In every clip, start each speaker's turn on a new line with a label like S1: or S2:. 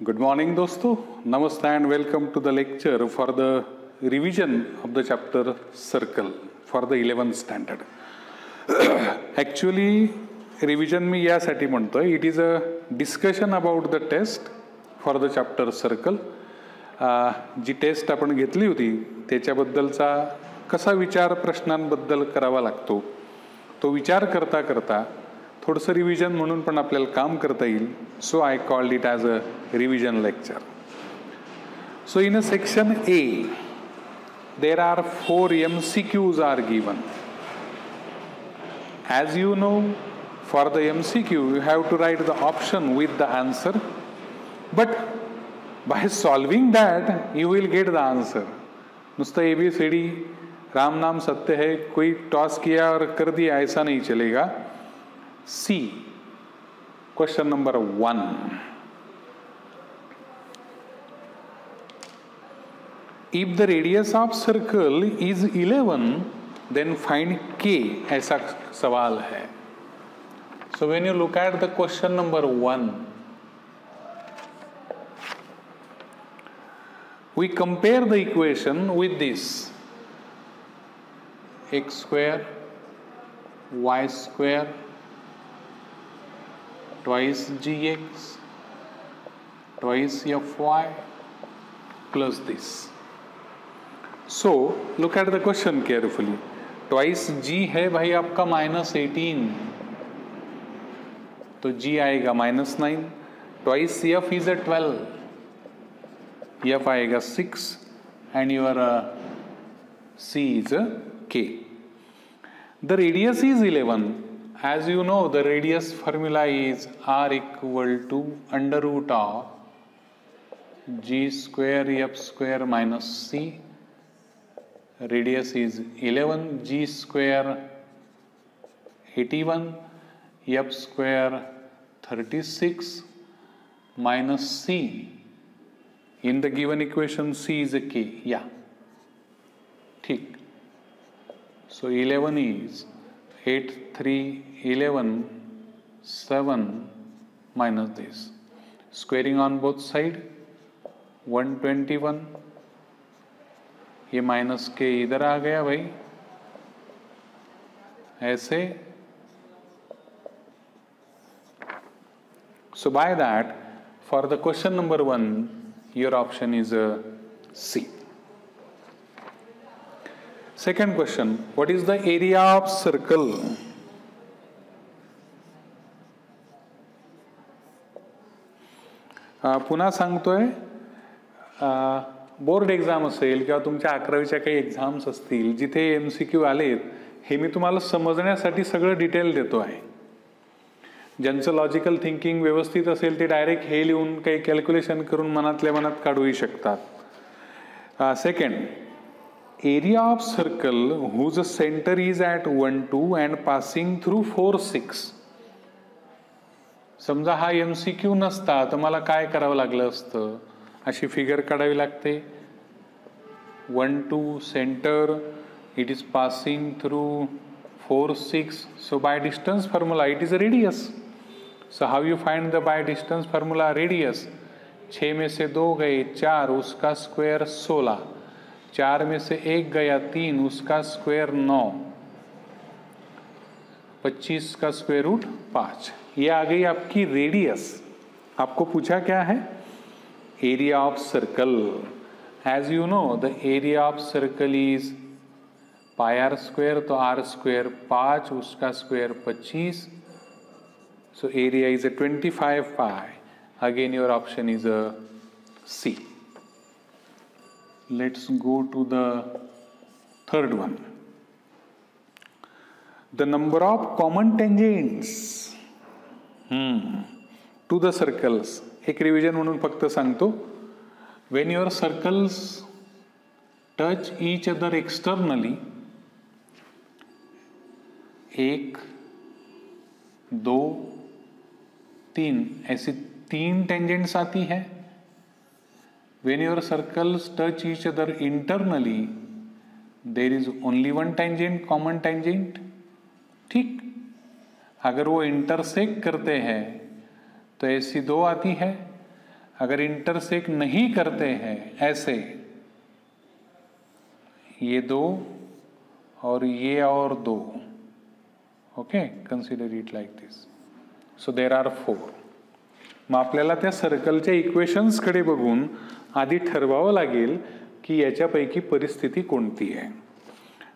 S1: Good morning दोस्तों, नमस्ते and welcome to the lecture for the revision of the chapter Circle for the 11th standard. Actually revision मी यासाठी म्हणतोय, it is a discussion about the test for the chapter Circle. जी test आपण घेतली होती त्याच्याबद्दलचा कसा विचार प्रश्नांबद्दल करावा लागतो तो विचार करता करता थोडंसं रिव्हिजन म्हणून पण आपल्याला काम करता येईल. So I called it as a revision lecture. So in a section A there are 4 MCQs are given. As you know, for the MCQ you have to write the option with the answer, but by solving that you will get the answer. नुसतं ABCD Ram नाम सत्य है, कोई toss किया और कर दिया ऐसा नहीं चलेगा. C, question number 1. If the radius of circle is 11, then find K. ऐसा सवाल है. So when you look at the question number 1, we compare the equation with this: x square y square twice gx twice fy plus this. So look at the question carefully. Twice g है भाई आपका -18, तो g आएगा -9. Twice f is a 12, f आएगा 6 and your c is a k. The radius is 11. As you know, the radius formula is r equal to under root of g square f square minus c. Radius is 11, g square 81, f square 36 minus c. In the given equation c is a k. Yeah, ठीक. So 11 is 8, 3, 11, 7 minus this. Squaring on both side 121. ये minus के इधर आ गया भाई, ऐसे. So by that, for the question number 1, your option is C. Second question, what is the area of circle? पुन्हा सांगतोय, board exam असेल किंवा तुमच्या 11वीच्या काही एक्झाम्स असतील जिथे MCQ आलेत, हे मी तुम्हाला समजण्यासाठी सगळं डिटेल देतो आहे. ज्यांचं लॉजिकल थिंकिंग व्यवस्थित असेल ते डायरेक्ट हे लिहून काही कॅल्क्युलेशन करून मनातल्या मनात काढूही शकतात. Second, area of circle whose center is at 1, 2 and passing through 4, 6. समजा हा MCQ नसता तर मला काय करावं लागलं असतं, अशी फिगर काढावी लागते. 1, 2 centre, it is passing through 4, 6. So by distance formula it is a radius. So how you find the by distance formula? Radius. 6 में से 2 गए 4, उसका स्क्वायर 16. 4 में से 1 गया 3, उसका स्क्वायर 9. 25 का स्क्वायर रूट 5. ये आ गई आपकी रेडियस. आपको पूछा क्या है? Area of circle. As you know the area of circle is pi r square, तो आर स्क्वायर 5, उसका square 25. So area is 25 pi. Again your option is C. Let's go to the third one. The number of common tangents to the circles. एक revision म्हणून फक्त सांगतो. When your circles touch each other externally, 1, 2, 3 ऐसी 3 tangents आती है. When your circles touch each other internally, there is only one tangent, common tangent. ठीक. अगर वो इंटरसेक्ट करते हैं तो ऐसी 2 आती है. अगर इंटरसेक्ट नहीं करते हैं ऐसे, ये दो और ये और दो, okay, consider it like this. So there are 4. मग आपल्याला त्या सर्कलच्या इक्वेशन्सकडे बघून आधी ठरवावं लागेल की याच्यापैकी परिस्थिती कोणती आहे.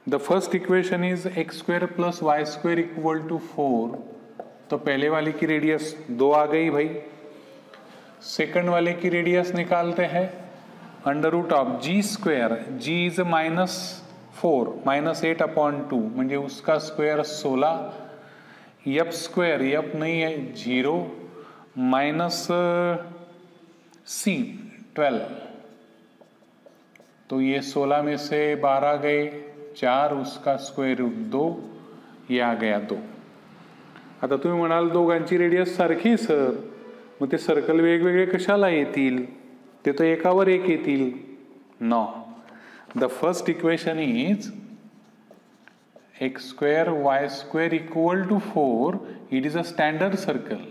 S1: The first equation is x square plus y square equal to 4. तो पहले वाले की रेडियस 2 आ गई भाई. सेकंड वाले की रेडियस निकालते हैं. Under root of g square, g is -4 -8/2 म्हणजे उसका स्क्वायर 16. एफ स्क्वायर, एफ नहीं है 0, माइनस सी 12. तो ये 16 में से 12 गए 4, उसका स्क्वेअर रूट 2, ये आ गया 2. आता तुम्ही म्हणाल दोघांची रेडियस सारखी सर, मग ते सर्कल वेगवेगळे कशाला येतील, ते तर एकावर एक येतील. No, the first equation is x square y square equal to 4. It is a standard circle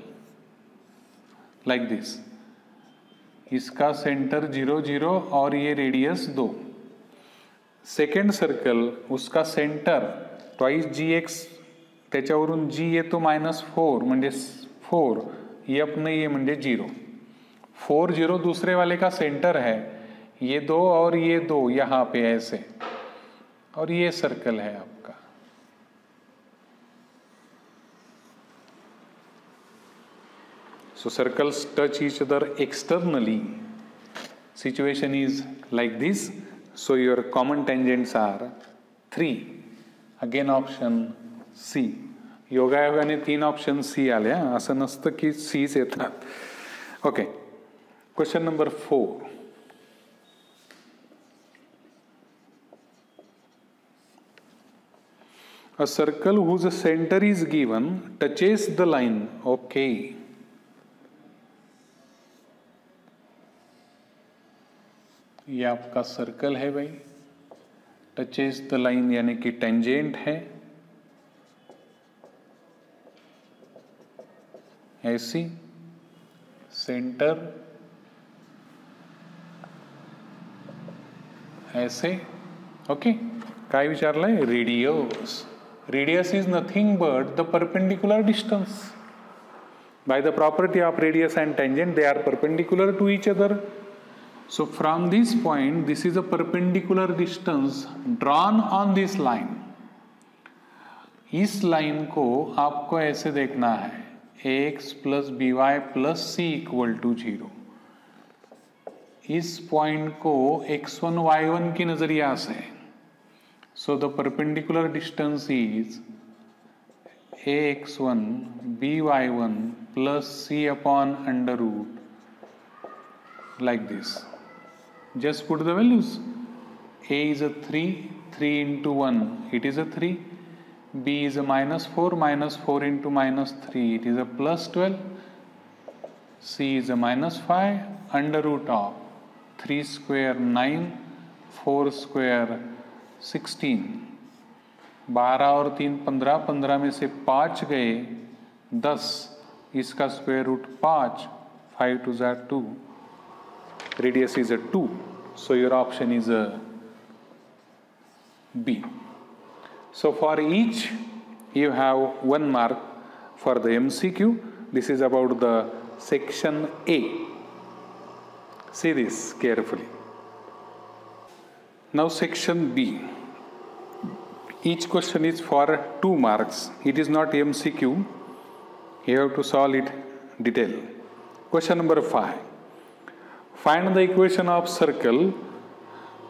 S1: like this. इसका सेंटर 0 0 और ये रेडियस 2. सेकंड सर्कल, उसका सेंटर ट्वाइस जी एक्स, त्याच्यावरून जी येतो -4 म्हणजे 4, एफ नहीं है म्हणजे 0. 4 0 दूसरे वाले का सेंटर है, ये 2 और ये 2 यहाँ पे ऐसे, और ये सर्कल है आपका. So circles touch each other externally. Situation is like this. So your common tangents are 3. Again option C. योगायोगाने 3 ऑप्शन सी आले. असं नसतं की सीच येतात. Okay, question number 4. A circle whose center is given touches the line. Okay. ये आपका circle है भाई, टचेस द लाइन यानी कि टेंजेंट है. ऐसी सेंटर ऐसे. ओके, काय विचारलंय? Radius. Radius is nothing but the perpendicular distance. By the property of radius and tangent they are perpendicular to each other. So from this point, this is a perpendicular distance drawn on this line. इस line को आपको ऐसे देखना है, ax plus b y plus c equal to 0. इस point को x1 y1 की नजरिया से, so the perpendicular distance is ax1 by1 plus c upon under root like this. Just put the values. A is a 3, 3 into 1, it is a 3. B is a -4, -4 into -3, it is a +12. C is a -5, under root of 3 square 9, 4 square 16. 12 और 3 15, 15 में से 5 गए 10, इसका square root 5, 5 2 ज़ा 2. Radius is a 2, so your option is a B. So for each you have 1 mark for the MCQ. This is about the section A. See this carefully. Now section B. Each question is for 2 marks. It is not MCQ. You have to solve it detail. Question number 5. Find the equation of circle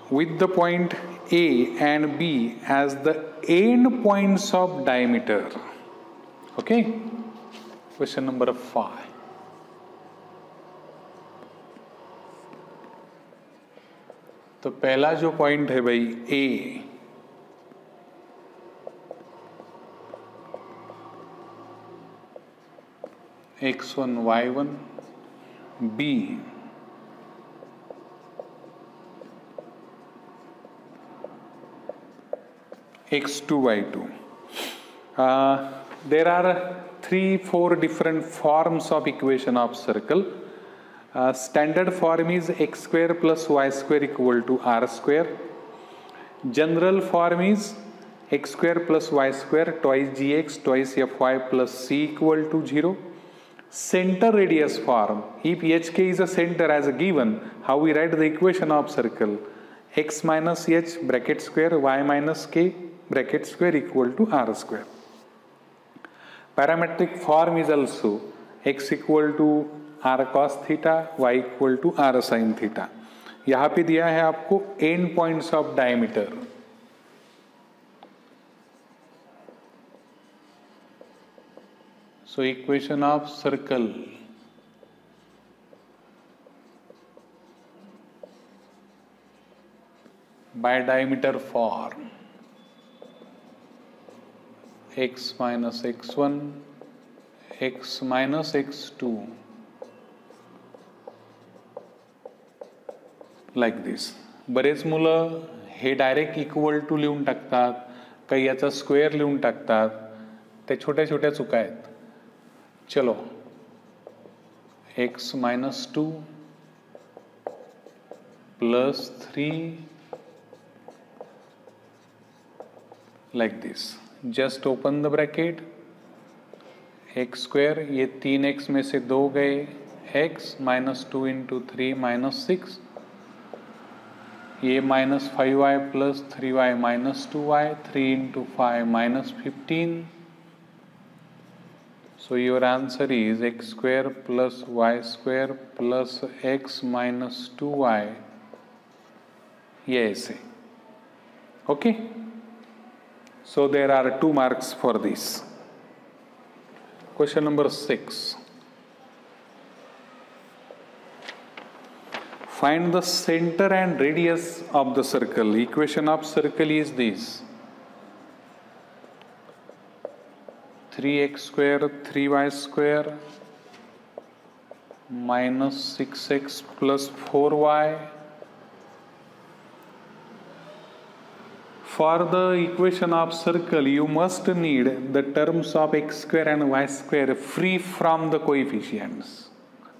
S1: with the point A and B as the end points of diameter. Okay? Question number 5. तो पहला जो point है भाई A, x1 y1, B x2 y2. There are 3-4 different forms of equation of circle. Standard form is x square plus y square equal to r square. General form is x square plus y square twice gx twice fy plus c equal to 0. Center radius form, if hk is a center as a given, how we write the equation of circle? X minus h bracket square y minus k bracket square equal to r square. Parametric form is also x equal to r cos theta y equal to r sin theta. यहाँ पे दिया है आपको end points of diameter. So equation of circle by diameter form x minus x1 x minus x2 like this. बरेच मुलं हे direct equal to लिहून टाकतात, काही याचा स्क्वेअर लिहून टाकतात, ते छोट्या छोट्या चुका आहेत. चलो x minus 2 plus 3 like this. Just open the bracket. x square, ये 3x में से 2 गए, x minus 2 into 3 minus 6, ये minus 5y plus 3y minus 2y, 3 into 5 minus 15. So your answer is x square plus y square plus x minus 2y. Yes. Okay. So there are 2 marks for this. Question number 6. Find the center and radius of the circle. Equation of circle is this. 3x square 3y square minus 6x plus 4y. For the equation of circle, you must need the terms of x square and y square free from the coefficients.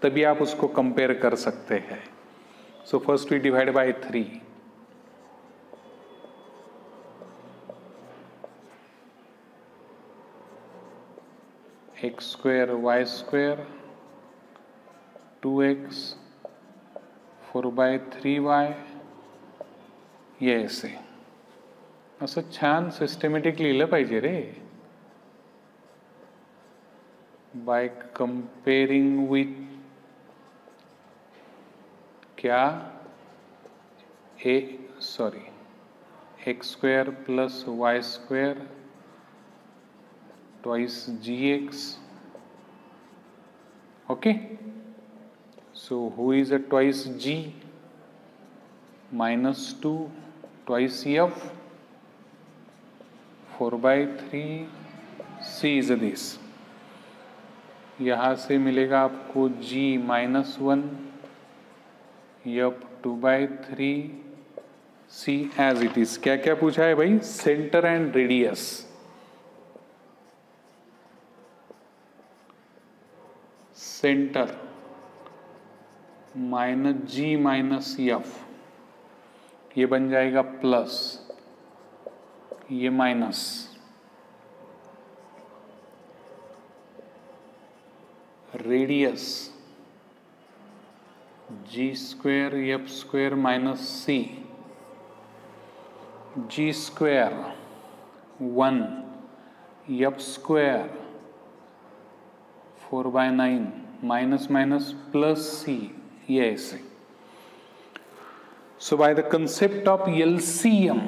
S1: तभी आप उसको compare कर सकते हैं. So first we divide by 3. x square y square 2x 4 by 3y. Yes. असं छान systematic लिहिलं पाहिजे रे. बाय कंपेयरिंग विथ क्या x square plus y square twice gx. Okay, so who is a twice g? Minus 2 twice f 4 by 3 c is this. यहाँ से मिलेगा आपको g minus 1 f 2 by 3 c as it is. क्या क्या पूछा है भाई? Centre and radius. Centre minus g minus f, ये बन जाएगा प्लस, ये minus. Radius g square f square minus c. G square 1 f square 4 by 9 minus minus plus c. Yes. So by the concept of LCM,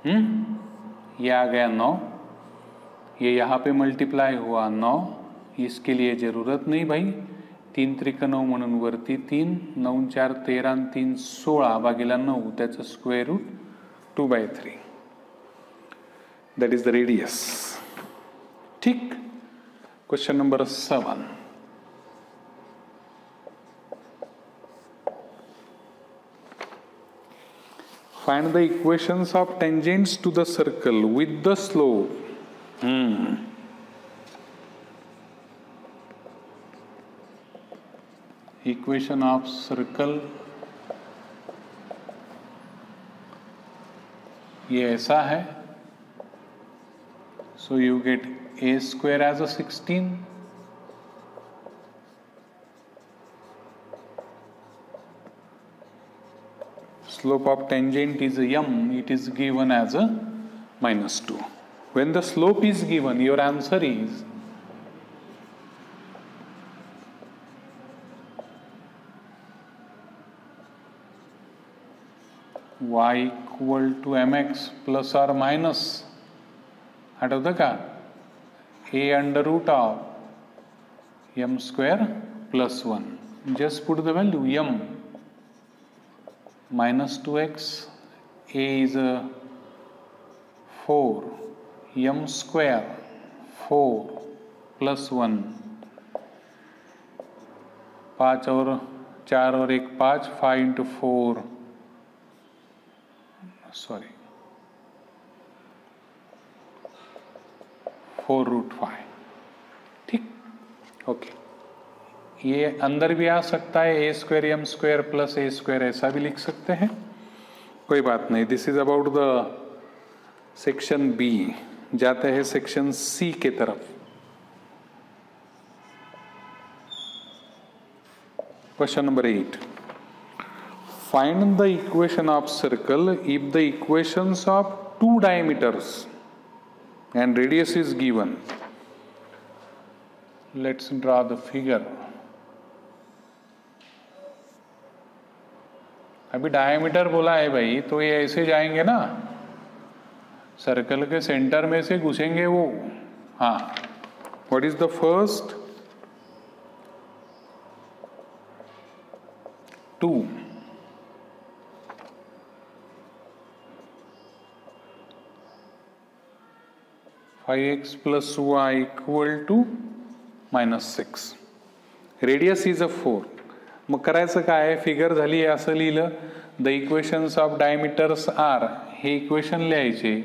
S1: ये आ गया 9, ये यहाँ पे मल्टीप्लाई हुआ 9. इसके लिए जरूरत नहीं भाई. 3 त्रिक 9 म्हणून वरती 3, 9 4 13 आणि 3 16 भागीला 9, त्याचं square root 2 by 3. That is the radius. ठीक. Question number 7. Find the equations of tangents to the circle with the slope. Equation of circle ये ऐसा है. So you get a square as a 16. Slope of tangent is m, it is given as a -2. When the slope is given, your answer is y equal to mx plus or minus, आठवतं का, a under root of m square plus 1. Just put the value m minus 2x, a is a 4, m square 4 plus 1, 5 और 4 और 1 5, 5 into 4, sorry 4 root 5. ठीक, okay. ये अंदर भी आ सकता है, a square m square plus a square, ऐसा भी लिख सकते हैं, कोई बात नहीं. This is about the section B. जाते हैं सेक्शन सी के तरफ. Question number 8. Find the equation of circle if the equations of two diameters and radius is given. Let's draw the figure. अभी डायमीटर बोला है भाई, तो ये ऐसे जाएंगे ना, सर्कल के सेंटर में से घुसेंगे वो. हाँ, what is the first? 2. 5x plus y equal to -6. Radius is a 4. मग करायचं काय? फिगर झाली असं लिहिलं, the equations of diameters are, हे इक्वेशन लिहायचे,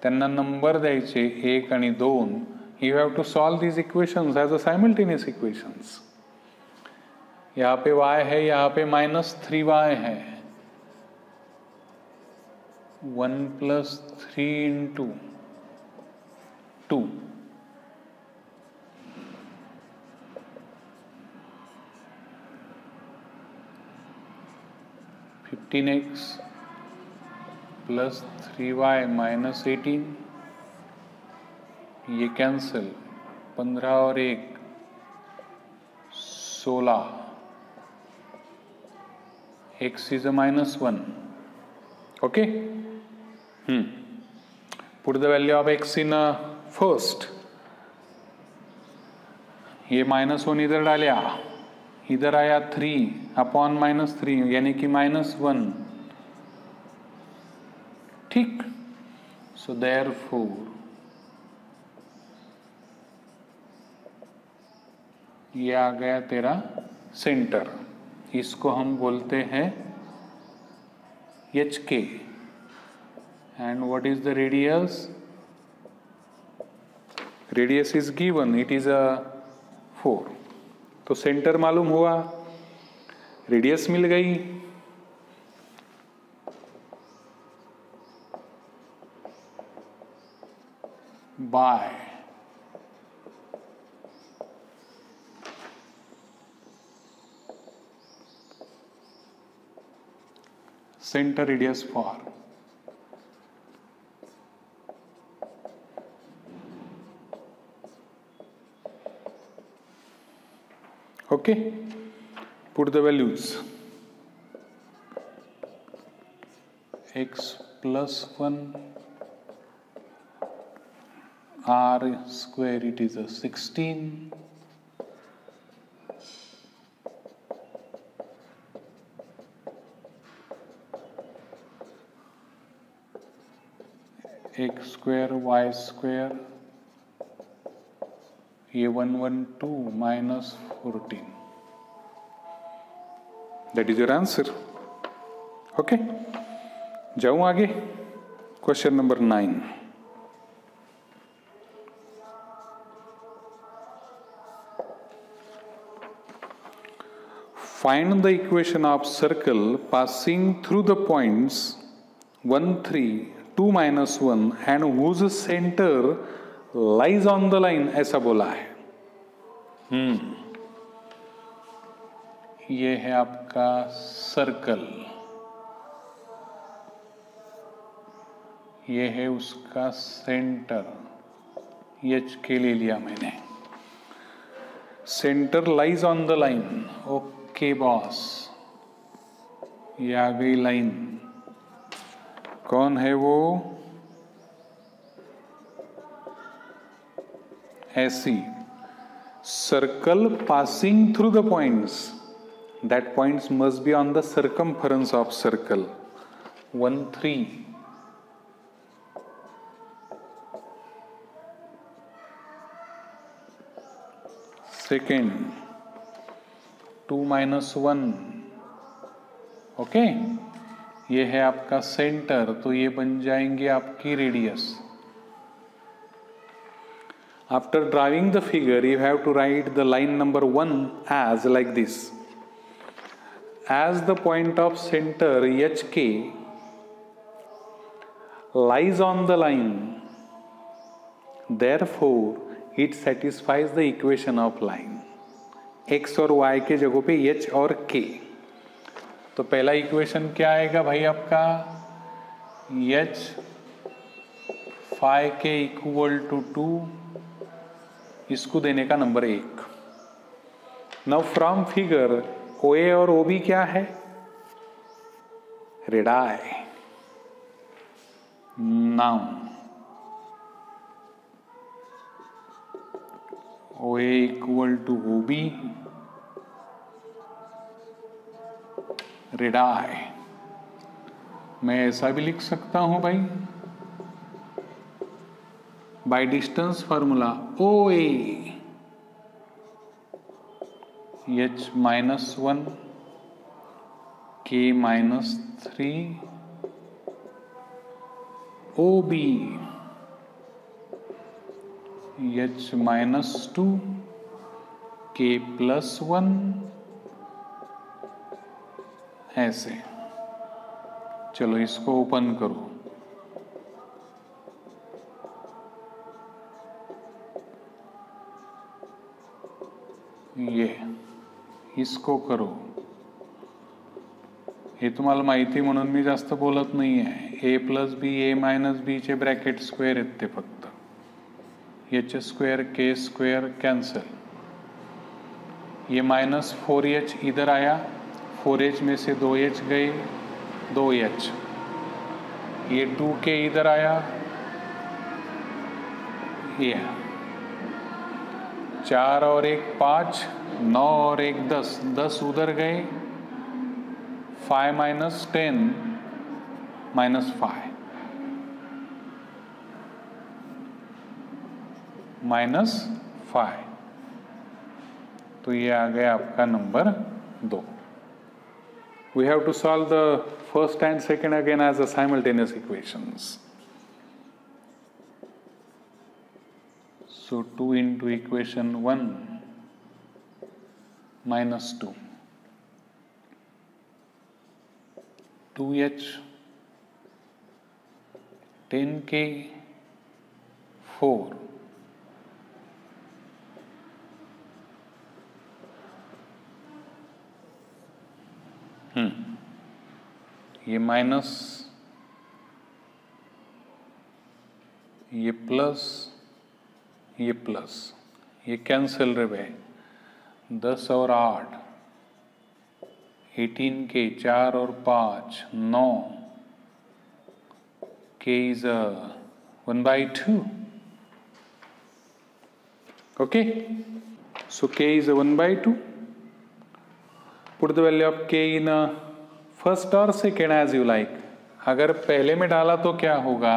S1: त्यांना नंबर द्यायचे 1 आणि 2. You have to solve these equations as a simultaneous equations. यहाँ पे y है, यहाँ पे -3y है. 1 + 3 × 2. 15x plus 3y minus 18, ये कैंसिल. 15 और 1 16. x is a -1. Okay. Put the value of x in first. ये -1 इधर डालिया, इधर आया 3 अपॉन -3, यानी कि -1. ठीक. सो देयरफॉर ये आ गया तेरा सेंटर. इसको हम बोलते हैं HK. And what is the radius? Radius is given, it is a 4. तो सेंटर मालूम हुआ, रेडियस मिल गई. Bye centre radius for. Okay, put the values. X plus 1 r square, it is a 16. X square y square, ये 112 minus 14. That is your answer. Okay. जाऊं आगे. Question number 9. Find the equation of circle passing through the points 1, 3, 2, -1 and whose center lies on the line, ऐसा बोला है। ये है आपका circle, ये है उसका सेंटर, एच के ले लिया मैंने। Centre lies on the line, okay boss, ये आ गई लाइन। कौन है वो? ऐसी circle passing through the points, that points must be on the circumference of circle 1, 3. Second 2, -1, okay. ये है आपका सेंटर, तो ये बन जाएंगे आपकी radius. After drawing the figure, you have to write the line number 1 as like this. As the point of center HK lies on the line, therefore it satisfies the equation of line. x और y के जगहों पे h और k। तो पहला equation क्या आएगा भाई आपका? h phi k equal to 2, इसको देने का number 1। Now from figure OA और OB क्या है? Radii. Now OA equal to OB, radii. मैं ऐसा भी लिख सकता हूं भाई, by distance formula OA h -1 k -3 OB h -2 k +1, ऐसे। चलो इसको ओपन करो। ये इसको करो। हे तुम्हाला माहिती म्हणून मी जास्त बोलत नाही आहे। a + b a - b चे ब्रॅकेट स्क्वेअर आहेत ते फक्त। h² k² cancel. ये -4h इधर आया, 4h में से 2h गए, 2h। ये 2k इधर आया, ये 4 और 1 5, 9 और 1 10, 10 उधर गए, 5 - 10 -5 -5, तो ये आ गया आपका number 2। We have to solve the first and second again as a simultaneous equations. So 2 into equation 1 -2, 2h 10k 4, ये माइनस, ये प्लस, ये प्लस, ये कैंसिल रे भाई। 10 और 8 18 के 4 और 5 9 k is 1/2. Okay, so k is 1/2. Put the value of k in first or second as you like. अगर पहले में डाला तो क्या होगा?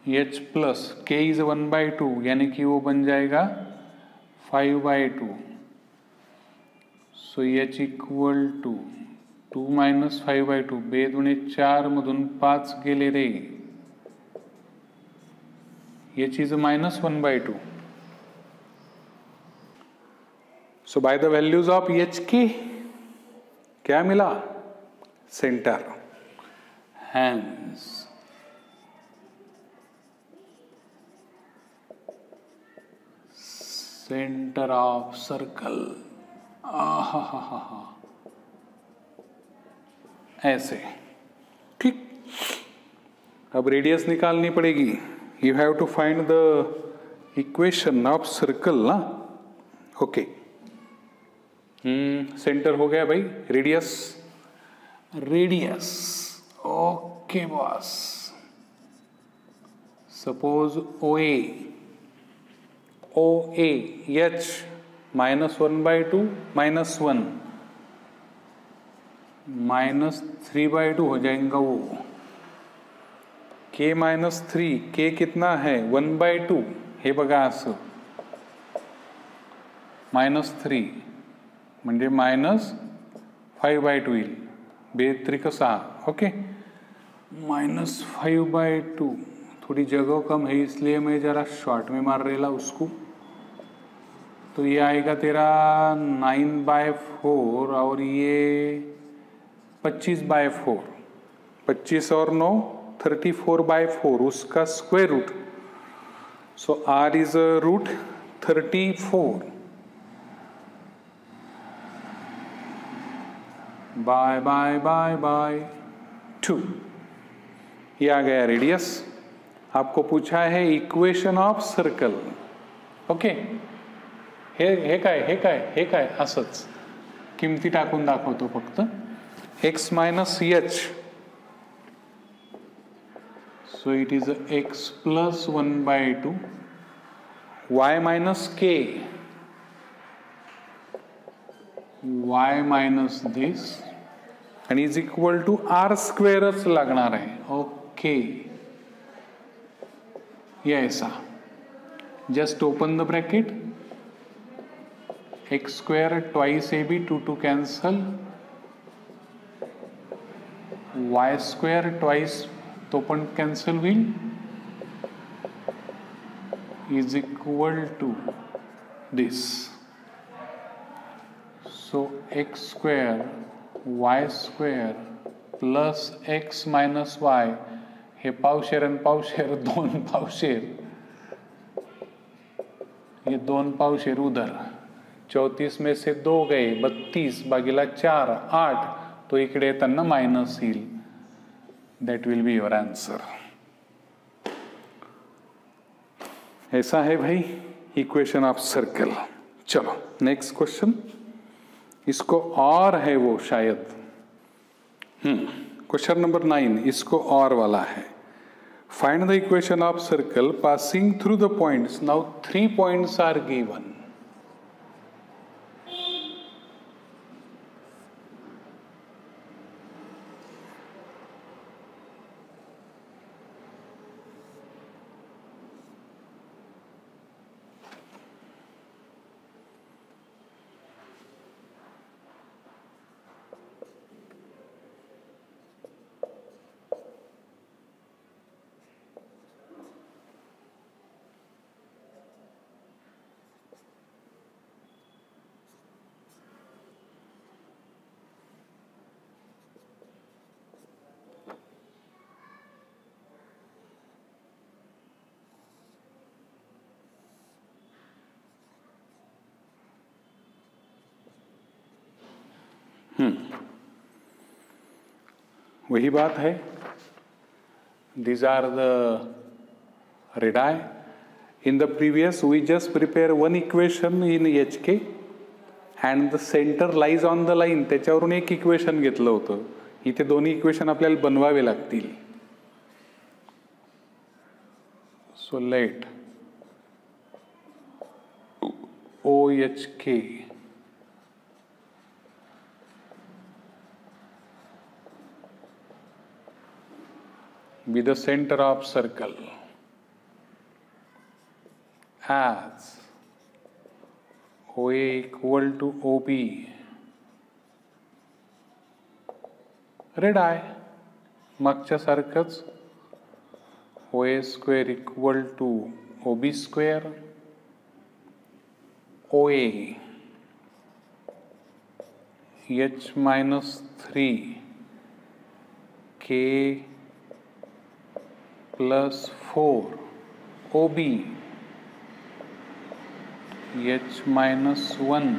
S1: h प्लस k इज 1/2, यानी कि वो बन जाएगा 5/2. So h equal to 2 - 5/2. 2 दुणे 4 मधून 5 गेले रे, h is -1/2. So by the values of h के क्या मिला? Centre. Hence centre of circle. हा ऐसे. ठीक. अब रेडियस निकालनी पड़ेगी. You have to find the equation of circle ना. ओके. सेंटर हो गया भाई. Radius okay boss. Suppose O A H -1/2 -1 -3/2 हो जाएगा वो. के -3 के कितना है? 1/2. हे बघा असं -3 म्हणजे -5/2 येईल. 2×3=6. ओके. -5/2. थोड़ी जगह कम है इसलिए मैं जरा शॉर्ट में मार रेला उसको. तो ये आएगा तेरा 9/4 और ये 25/4. 25 और 9 34/4. उसका square root. So R is root 34 by 2. ये आ गया रेडियस. आपको पूछा है इक्वेशन ऑफ सर्कल. ओके. हे काय असंच किमती टाकून दाखवतो फक्त. x - h. So it is x + 1/2. y - k. y - this आणि इज इक्वल टू R² लागणार आहे. ओके. ये ऐसा. Just open the bracket. x² twice ab 2 cancel. y² twice तो पण कैंसल होईल. Is equal to this. So x² y² plus x - y. हे पावशेर आणि पावशेर 2 पावशेर. ये 2 पावशेर उधर. 34 में से 2 गए 32 भागीला 4 8. तो इकडे येताना मायनस येईल. That will be your answer. ऐसा है भाई इक्वेशन ऑफ सर्कल. चलो नेक्स्ट क्वेश्चन. इसको और है वो शायद. क्वेश्चन नंबर 9 इसको और वाला है. Find the equation of circle passing through the points. Now 3 points are given. वही बात है. These are the radii. In the previous we just prepare one equation in HK and the center lies on the line. त्याच्यावरून एक equation घेतलं होतं. इथे दोन्ही equation आपल्याला बनवावे लागतील. So let OHK be the center of circle as OA equal to OB. रेडाय मागच्या सारखंच. OA² equal to OB². OA h minus 3 k plus 4 OB h minus 1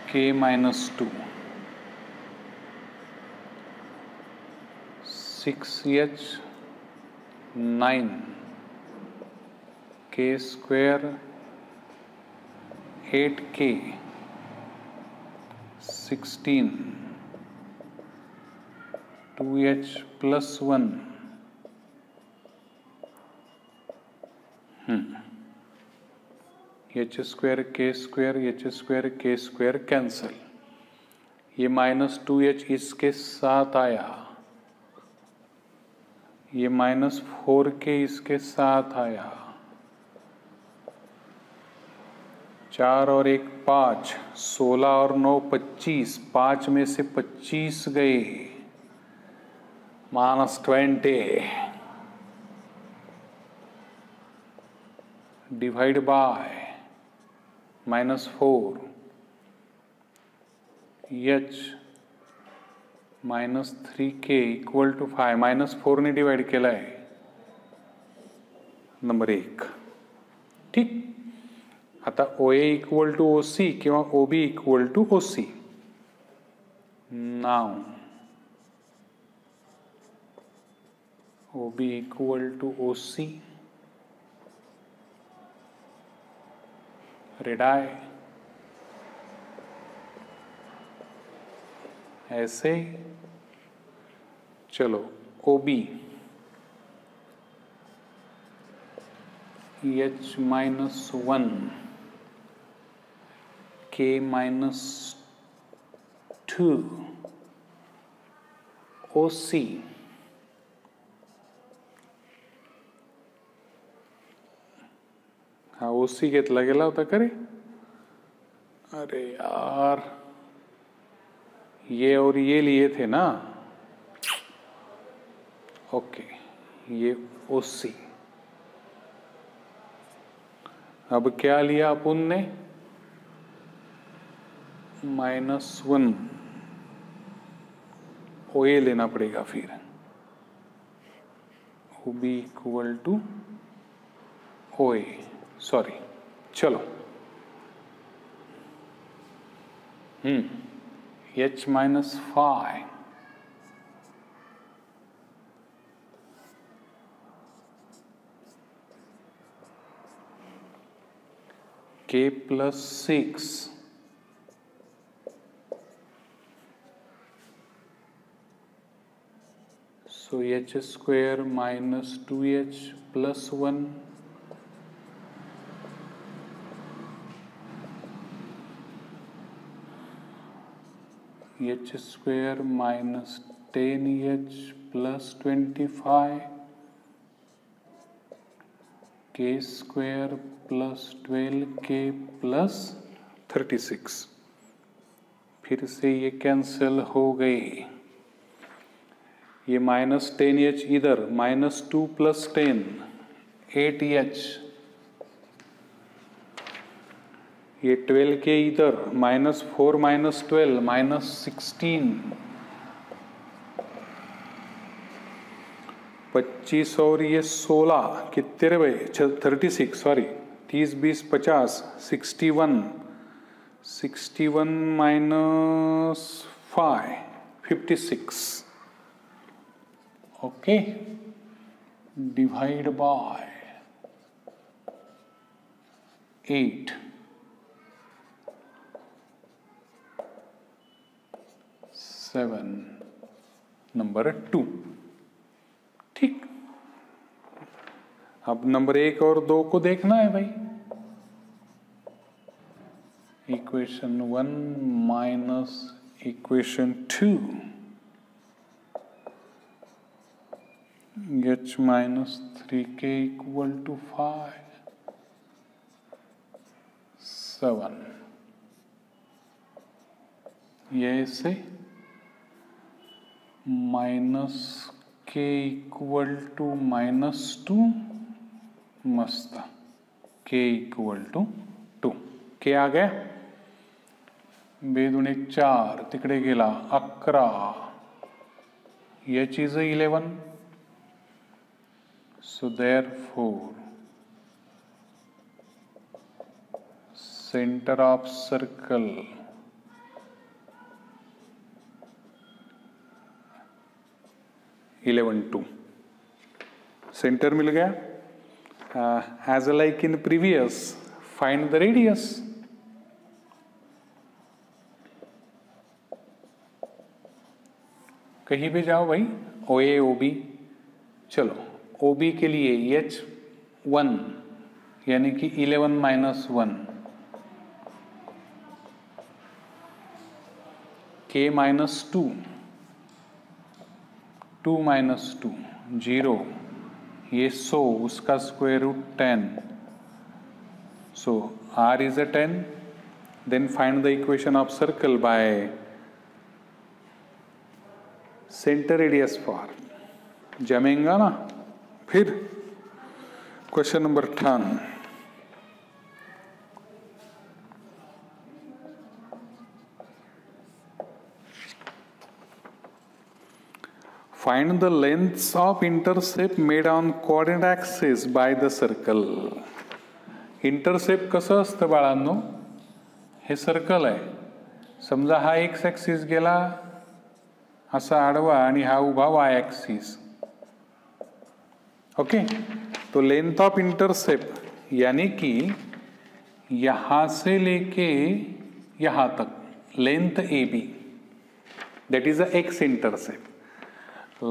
S1: k minus 2 6h 9 k square 8k 16 2h plus 1 h square k square h square k square cancel, ये minus 2h इसके साथ आया, ये minus 4k इसके साथ आया, 4 और 1 5, 16 और 9 25, 5 में से 25 गए, -20 divide by -4 h -3k equal to 5, -4 ने डिवाइड केला आहे नंबर 1. ठीक. आता OA इक्वल टू OC किंवा OB equal to OC. Now OB equal to OC, radii ऐसे. चलो OB h minus 1 k minus 2 OC हा OC घेतला गेला होता का रे? अरे यार, ये और ये लिए थे ना. ओके, ये OC. अब क्या लिया अपन ने? -1 OA लेना पड़ेगा फिर. OB equal to OA. Sorry, चलो. h minus 5 k plus 6 so h square minus 2h plus 1 h square minus 10h plus 25 k square plus 12k plus 36. फिर से ये कैंसिल हो गए. ये -10h इधर, -2 plus 10 8h, ये 12k इधर, -4 -12 -16, 25 और ये 16 कितने रे भाई? 36, sorry, 30 20 50 61 minus 5 56. Okay, divide by 8 7 number 2. ठीक. अब नंबर 1 और 2 को देखना है भाई. Equation 1 minus equation 2 h minus 3k equal to 5 7. ये से -k equal to -2 मस्त, k equal to 2. के आ गया, 2 दुणे 4, तिकडे गेला 11, h is 11. So therefore center of circle (11, 2). Centre मिल गया. As like in previous, find the radius. कहीं भी जाओ भाई, OA OB. चलो OB के लिए H1 यानी कि 11 - 1, K - 2, 2 - 2 0, ये 100, उसका square root 10. So R is a 10. Then find the equation of circle by center radius for. जमेगा ना. फिर question number 10. Find the lengths of intercept made on coordinate axis by the circle. Intercept कसं असतं बाळांनो, हे circle आहे. समजा हा x axis गेला असा आडवा आणि हा उभा वाय ॲक्सिस. ओके, तो लेंथ ऑफ इंटरसेप्ट यानी कि यहां से लेके यहां तक length A B, that is a x intercept.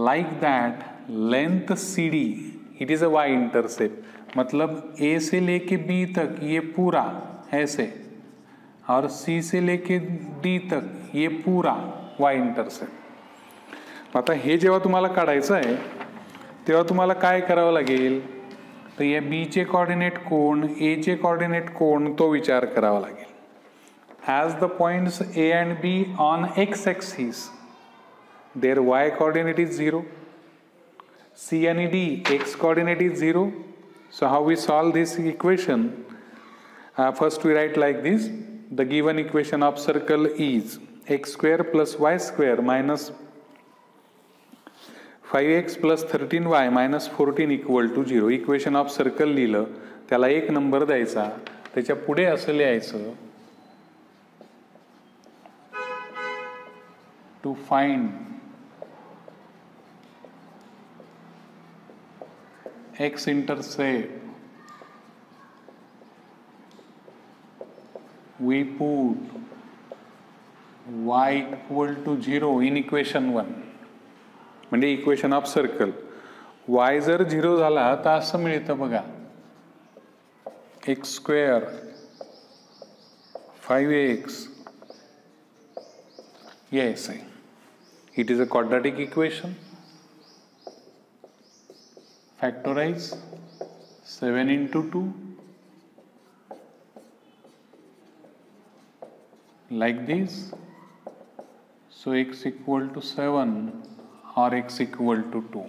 S1: Like that length CD, it is a y intercept. मतलब A से लेके B तक ये पूरा ऐसे, और C से लेके D तक ये पूरा y इंटरसेप्ट. आता हे जेव्हा तुम्हाला काढायचं आहे तेव्हा तुम्हाला काय करावं लागेल, तर या B चे कोऑर्डिनेट कोण, A चे कोऑर्डिनेट कोण, तो विचार करावा लागेल. As the points A and B on x axis, their y coordinate is 0, C and D x coordinate is 0. So how we solve this equation? First we write like this. The given equation of circle is x square plus y square minus 5x plus 13y minus 14 equal to 0. Equation of circle लिहिलं, त्याला एक number द्यायचा, त्याच्या पुढे असं लिहायचं, to find x intercept we put y equal to 0 in equation 1. म्हणजे equation of circle y जर 0 झाला तर असं मिळतं बघा, x square 5x, yes, it is a quadratic equation. Factorize 7 into 2 like this. So x equal to 7 or x equal to 2.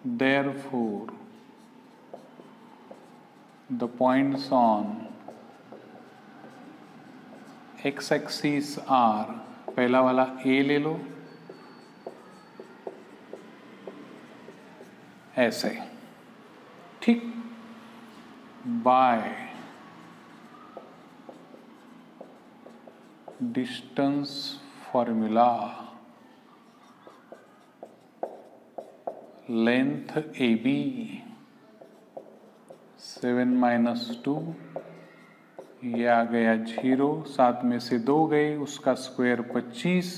S1: Therefore the points on x axis are, पहला वाला A ले लो ऐसे, ठीक, by distance formula length A B 7 - 2, ये आ गया 0, 7 में से 2 गए, उसका square 25.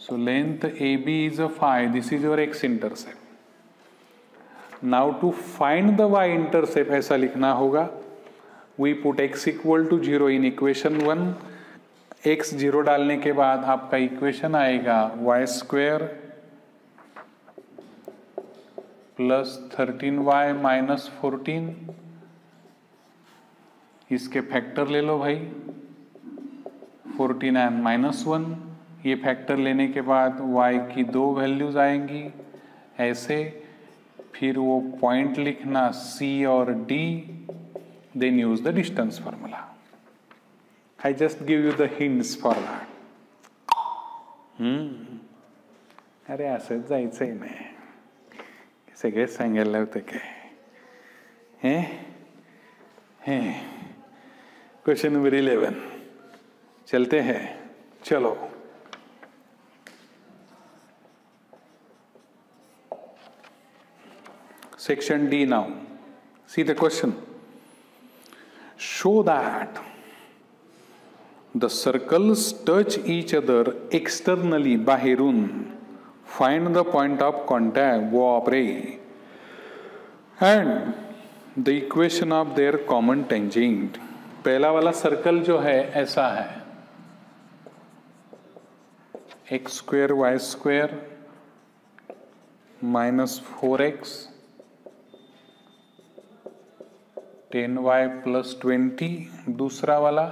S1: So length AB is a 5. This is your x intercept. Now to find the y intercept ऐसा लिखना होगा. We put x equal to 0 in equation 1. x 0 डालने के बाद आपका इक्वेशन आएगा y square plus 13y minus 14. इसके factor ले लो भाई, 14 and -1. ये फैक्टर लेने के बाद y की 2 वैल्यूज आएंगी ऐसे. फिर वो पॉइंट लिखना C और D, then use the distance formula. I just give you the hints for that. अरे असंच जायचंय नाही, सगळे सांगायला होते काय. क्वेश्चन नंबर 11 चलते हैं. चलो, section D now. See the question. Show that the circles touch each other externally, बाहेरून. Find the point of contact, वो operate, and the equation of their common tangent. पहला वाला सर्कल जो है ऐसा है, x square y square minus 4x 10y plus 20. दूसरा वाला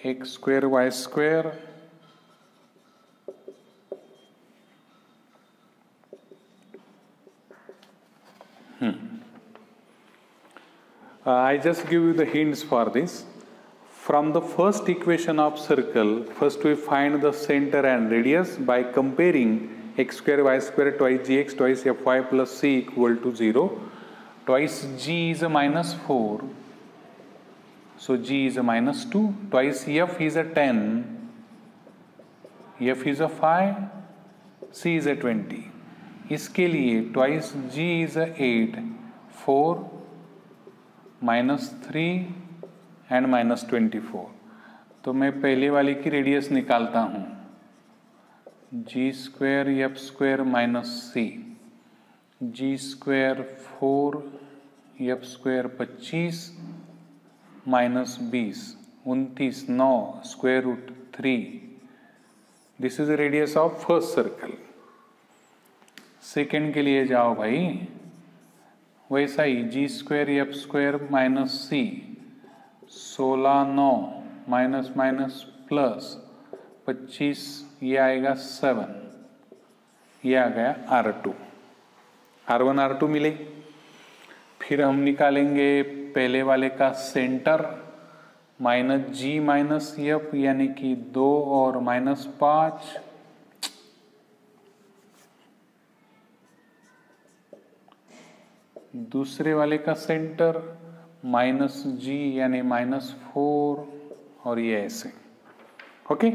S1: x square y square I just give you the hints for this. From the first equation of circle, first we find the center and radius by comparing x square y square twice gx twice fy plus c equal to 0. Twice g is a minus 4, so g is a minus 2. Twice f is a 10, f is a 5, c is a 20. इसके लिए twice g is a 8, 4 minus 3 and minus 24. तो मैं पहले वाले की radius निकालता हूँ, g square f square minus c, g square 4 f square 25 minus 20 29 9 square root 3. This is the radius of first circle. Second के लिए जाओ भाई, वैसा ही g square f square minus c 16 9 minus minus plus 25, ये आएगा 7, ये आ गया R2. R1 R2 मिले. फिर हम निकालेंगे पहले वाले का centre, minus g minus F यानी कि 2 और माइनस 5. दूसरे वाले का सेंटर माइनस जी यानी माइनस 4 और ये ऐसे. Okay,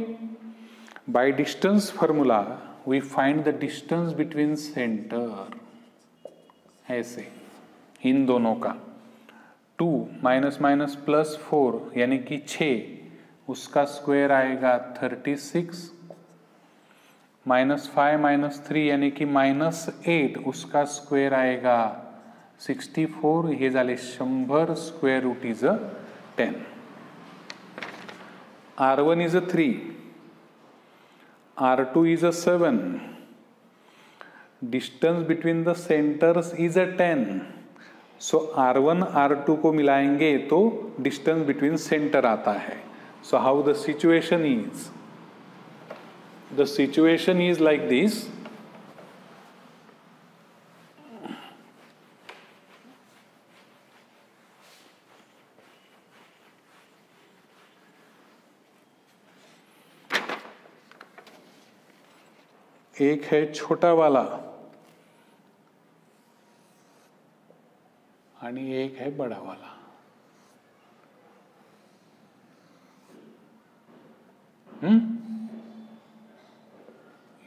S1: by distance formula we find the distance between centre, ऐसे इन दोनों का. 2 माइनस माइनस प्लस 4 यानी कि 6, उसका स्क्वायर आएगा 36. माइनस 5 माइनस 3 यानी कि माइनस 8, उसका स्क्वायर आएगा 64. हे झाले 100. Square root is a 10. R1 is a 3, R2 is a 7. Distance between the centers is a 10. So R1 R2 को मिलाएंगे तो distance between center आता है. So how the situation is? The situation is like this. एक है छोटा वाला आणि एक है बड़ा वाला.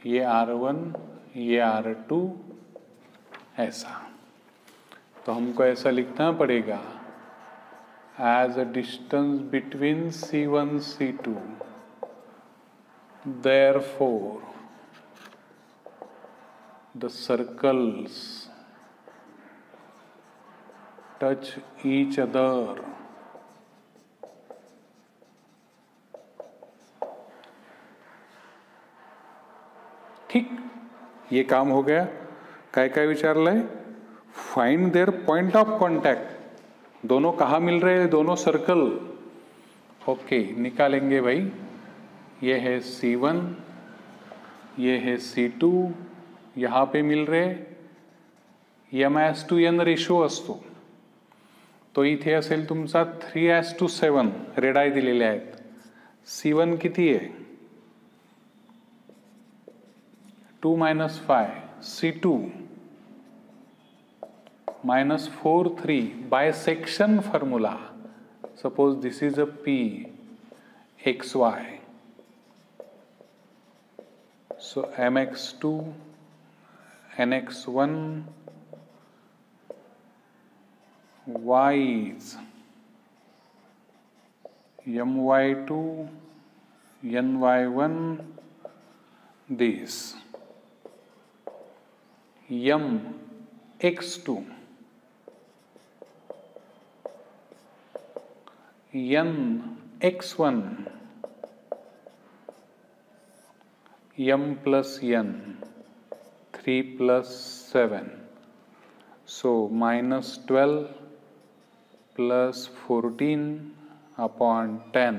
S1: ये R1 ये R2 ऐसा. तो हमको ऐसा लिखना पड़ेगा, as a distance between C1 C2, therefore the circles touch each other. ठीक, ये काम हो गया. काय काय विचारलंय? Find their point of contact. दोनों कहाँ मिल रहे हैं? दोनों सर्कल. ओके, निकालेंगे भाई. ये है C1, ये है C2, यहाँ पे मिल रहे. M/N रेशो असतो, तो इथे असेल तुमचा 3:7 रेड आय दिलेले आहेत. C1 किती आहे? 2 - 5. C2 -4 3 bisection formula. Suppose this is a P XY. So MX2 NX1 Y is MY2 NY1 this MX2 NX1 M plus N 3 plus 7. So -12 plus 14 upon 10.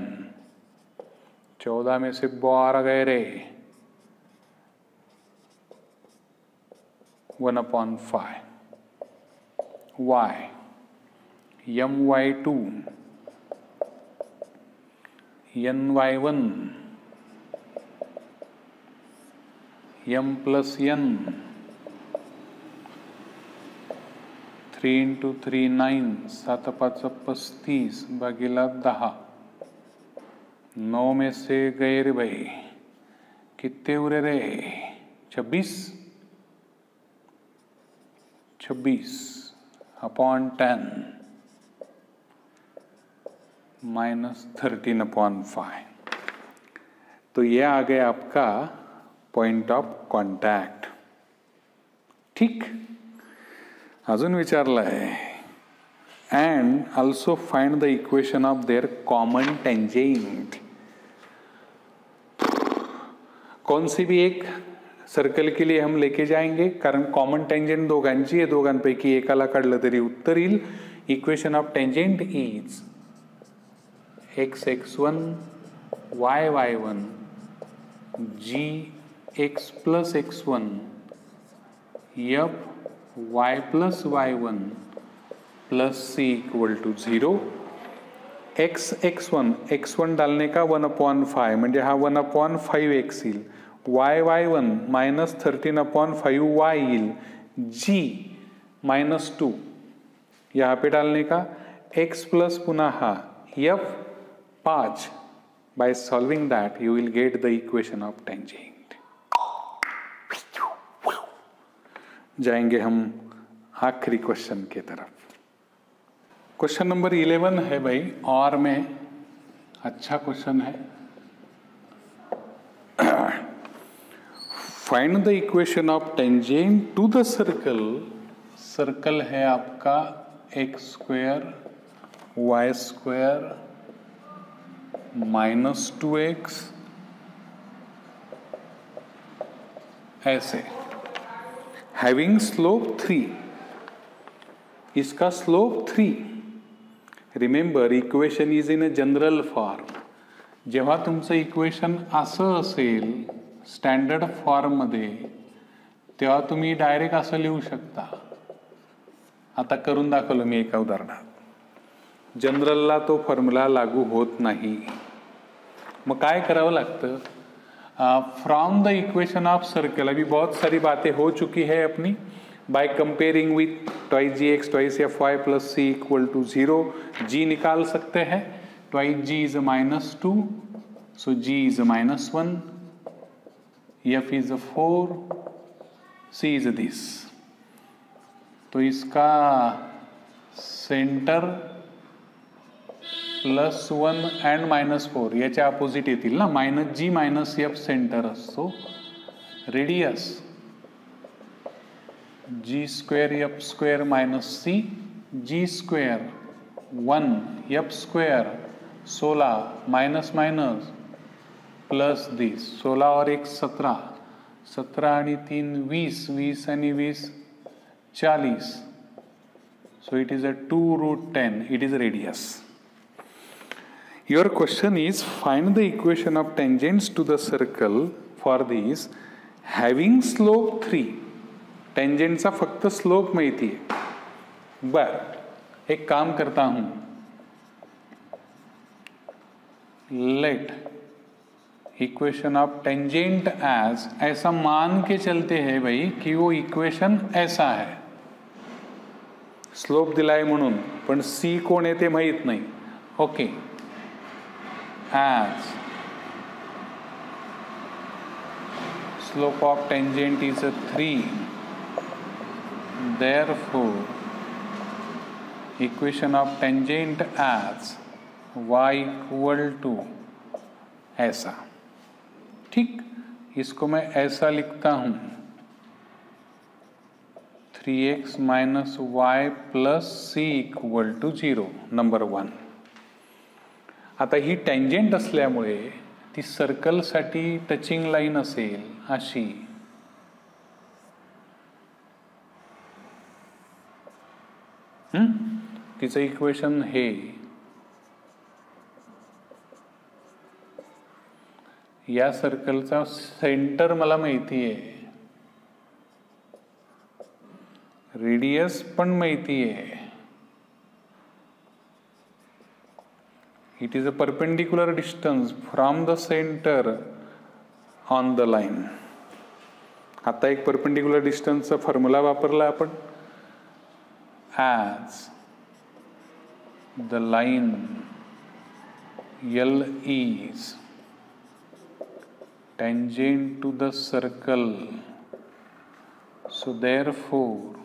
S1: 14 में से 12 गए रे. 1/5. Y MY2 NY1 M plus N 3 × 3 9 7 5 35 भागीला 10. 9 में से गए रे भाई, कितने उरे रे? 26 upon 10 -13/5. तो ये आ गया आपका पॉइंट ऑफ कॉन्टॅक्ट. ठीक. अजून विचारलं आहे and also find the equation of their common tangent. कौन सी भी एक सर्कल के लिए हम लेके जाएंगे, कारण कॉमन टेंजेंट दोघांची आहे. दोघांपैकी एकाला काढलं तरी उत्तर येईल. Equation of tangent is x(x1) y(y1) gx plus x1 f y plus y1 plus c equal to 0. x1 डालने का 1/5 म्हणजे हा 1/5x येईल. y(y1) -13/5y येईल. g -2 यहाँ पे डालने का x प्लस पुन्हा हा f 5. By solving that you will get the equation of tangent. जाएंगे हम आखिरी क्वेश्चन के तरफ. क्वेश्चन नंबर 11 है भाई, और में अच्छा क्वेश्चन है. Find the equation of tangent to the circle. Circle है आपका x² y² -2x ऐसे. Having slope 3. इसका slope 3. Remember equation is in a general form. जेव्हा तुमचं इक्वेशन असं असेल स्टँडर्ड फॉर्म मध्ये, तेव्हा तुम्ही डायरेक्ट असं लिहू शकता. आता करून दाखवलं मी एका उदाहरणात. जनरलला तो फॉर्म्युला लागू होत नाही. मग काय करावं लागतं? From the equation of circle. अभी बहुत सारी बातें हो चुकी है अपनी. By comparing with twice gx twice fy plus c equal to 0. g निकाल सकते हैं. Twice g is -2, so g is -1, f is 4, c is this. तो इसका सेंटर +1 and -4 याच्या अपोजिट येतील ना. -g -f सेंटर असतो. Radius g² f² -c g² 1 f² 16 plus this 16 और 1 17, 17 आणि 3 20, 20 आणि 20 40. So it is a 2√10. It is radius. Your question is find the equation of tangents to the circle for these having slope 3. टेंजेंटचा फक्त slope माहिती आहे. बर एक काम करता हूं, let equation of tangent as, ऐसा मान के चलते हैं भाई कि वो इक्वेशन ऐसा है, स्लोप दिलाय म्हणून, पण सी कोण आहे ते माहित नाही. Okay, as slope of tangent is a 3, therefore equation of tangent as y equal to ऐसा. ठीक, इसको मैं ऐसा लिखता हूं, 3x minus y plus c equal to 0, number 1. आता ही टेंजेंट असल्यामुळे ती सर्कलसाठी टचिंग लाईन असेल अशी. तिचं इक्वेशन हे, या सर्कलचा सेंटर मला माहिती आहे, रेडियस पण माहिती आहे. It is a perpendicular distance from the center on the line. आता एक perpendicular distance चा फॉर्म्युला वापरला आपण. As the line L is tangent to the circle, so therefore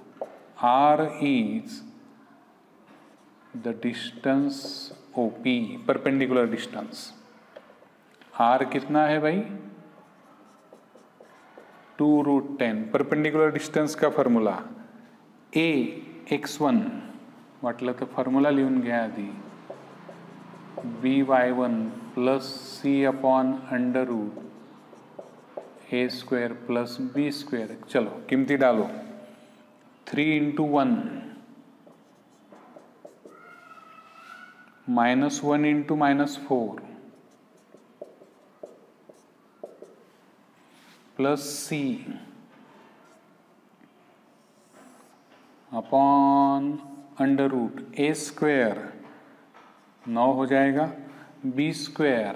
S1: R is the distance OP, perpendicular distance. R कितना है भाई? 2√10. Perpendicular distance का formula A x1 म्हटलं तर फॉर्म्युला लिहून घ्या आधी, by1 plus c upon under root a square plus b square. चलो कीमती डालो, 3 into 1 -1 into -4 plus c upon under root a square 9 हो जाएगा, b स्क्वायर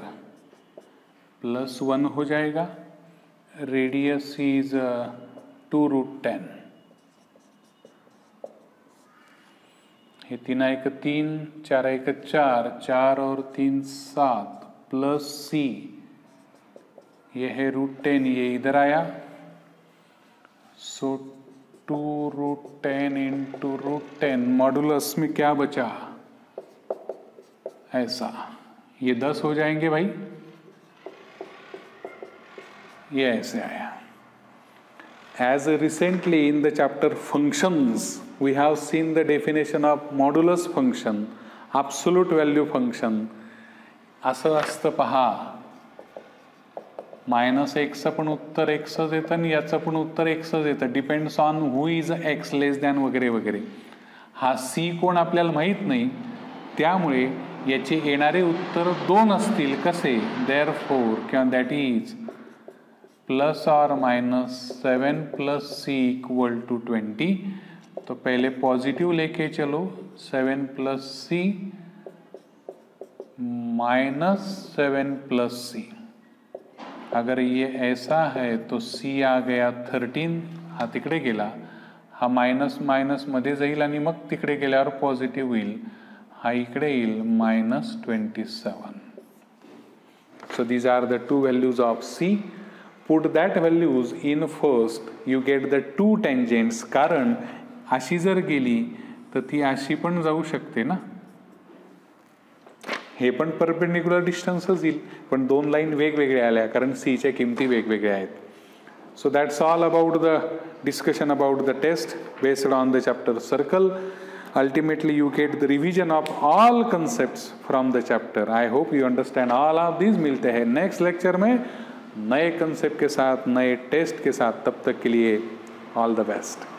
S1: प्लस 1 हो जाएगा, रेडियस इज 2√10. ये 3 एक 3, 4 एक 4, 4 और 3 7 प्लस c, ये है √10, ये इधर आया, सो 2√10 इंटू √10, मॉडुलस में क्या बचा, ऐसा, ये 10 हो जाएंगे भाई, ये ऐसे आया. As recently in the chapter functions, we have seen the definition of modulus function, absolute value function. असं असतं पहा, -x पण उत्तर xच येतं आणि याचं पण उत्तर xच येतं, depends on who is x less than वगैरे वगैरे. हा c कोण आपल्याला माहित नाही, त्यामुळे याचे येणारे उत्तर 2 असतील. कसे? therefore किंवा that is प्लस और minus 7 plus c equal to 20. तो पहले पॉजिटिव लेके चलो, 7 plus c minus 7 plus c. अगर ये ऐसा है तो सी आ गया 13, हा तिकडे गेला, हा मायनस मायनस मध्ये जाईल आणि मग तिकडे गेल्यावर पॉझिटिव्ह होईल, हा इकडे येईल -27. So these are the two values of C. Put that values in first, you get the two tangents. कारण अशी जर गेली तर ती अशी पण जाऊ शकते ना, हे पण परपेंडिक्युलर डिस्टन्सच येईल, पण 2 लाईन वेगवेगळ्या आल्या कारण C च्या किमती वेगवेगळ्या आहेत. So that's all about the discussion about the test based on the chapter circle. Ultimately you get the revision of all concepts from the chapter. I hope you understand all of these. मिलते हैं next lecture में नए concept के साथ, नए test के साथ. तब तक के लिए ऑल द बेस्ट.